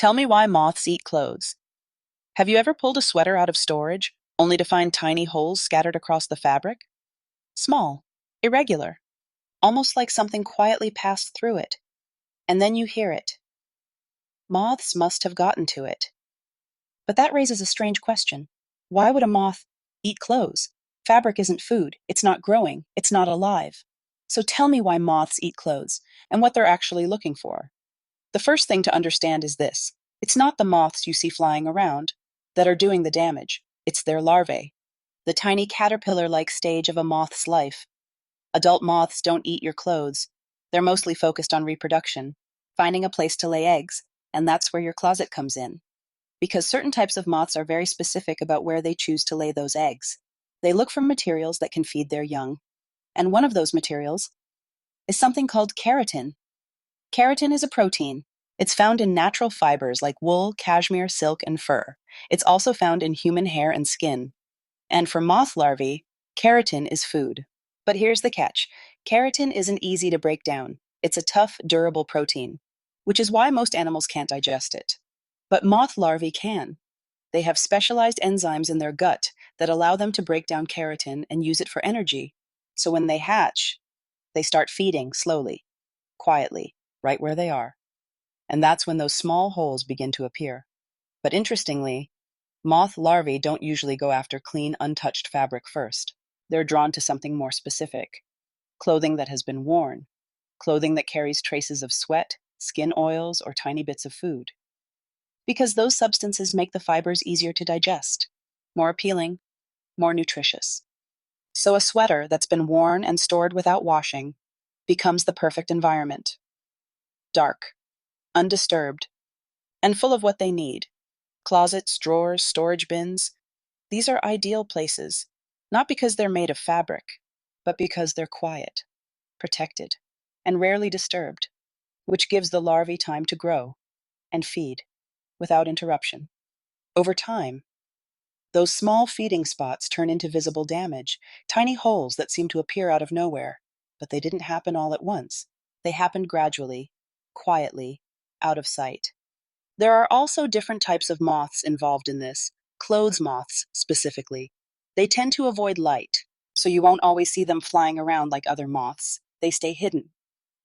Tell me why moths eat clothes. Have you ever pulled a sweater out of storage only to find tiny holes scattered across the fabric? Small, irregular, almost like something quietly passed through it. And then you hear it. Moths must have gotten to it. But that raises a strange question. Why would a moth eat clothes? Fabric isn't food, it's not growing, it's not alive. So tell me why moths eat clothes and what they're actually looking for. The first thing to understand is this: it's not the moths you see flying around that are doing the damage, it's their larvae, the tiny caterpillar like stage of a moth's life. Adult moths don't eat your clothes. They're mostly focused on reproduction, finding a place to lay eggs, and that's where your closet comes in. Because certain types of moths are very specific about where they choose to lay those eggs. They look for materials that can feed their young, and one of those materials is something called keratin. Keratin is a protein. It's found in natural fibers like wool, cashmere, silk, and fur. It's also found in human hair and skin. And for moth larvae, keratin is food. But here's the catch: keratin isn't easy to break down. It's a tough, durable protein, which is why most animals can't digest it. But moth larvae can. They have specialized enzymes in their gut that allow them to break down keratin and use it for energy. So when they hatch, they start feeding slowly, quietly, right where they are. And that's when those small holes begin to appear. But interestingly, moth larvae don't usually go after clean, untouched fabric first. They're drawn to something more specific: clothing that has been worn, clothing that carries traces of sweat, skin oils, or tiny bits of food. Because those substances make the fibers easier to digest, more appealing, more nutritious. So a sweater that's been worn and stored without washing becomes the perfect environment: dark, undisturbed, and full of what they need. Closets, drawers, storage bins. These are ideal places, not because they're made of fabric, but because they're quiet, protected, and rarely disturbed, which gives the larvae time to grow and feed without interruption. Over time, those small feeding spots turn into visible damage, tiny holes that seem to appear out of nowhere. But they didn't happen all at once. They happened gradually, quietly, out of sight. There are also different types of moths involved in this, clothes moths specifically. They tend to avoid light, so you won't always see them flying around like other moths. They stay hidden,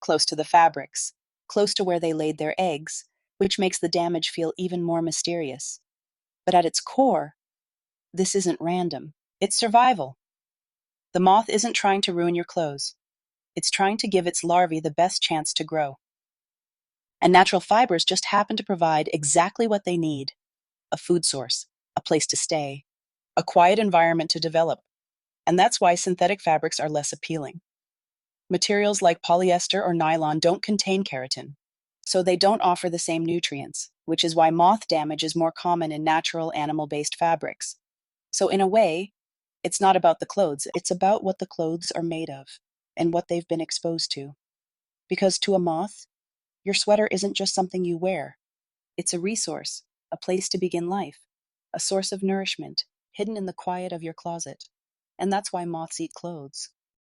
close to the fabrics, close to where they laid their eggs, which makes the damage feel even more mysterious. But at its core, this isn't random. It's survival. The moth isn't trying to ruin your clothes. It's trying to give its larvae the best chance to grow. And natural fibers just happen to provide exactly what they need: a food source, a place to stay, a quiet environment to develop. And that's why synthetic fabrics are less appealing. Materials like polyester or nylon don't contain keratin, so they don't offer the same nutrients, which is why moth damage is more common in natural animal-based fabrics. So in a way, it's not about the clothes, it's about what the clothes are made of and what they've been exposed to. Because to a moth, your sweater isn't just something you wear. It's a resource, a place to begin life, a source of nourishment hidden in the quiet of your closet. And that's why moths eat clothes.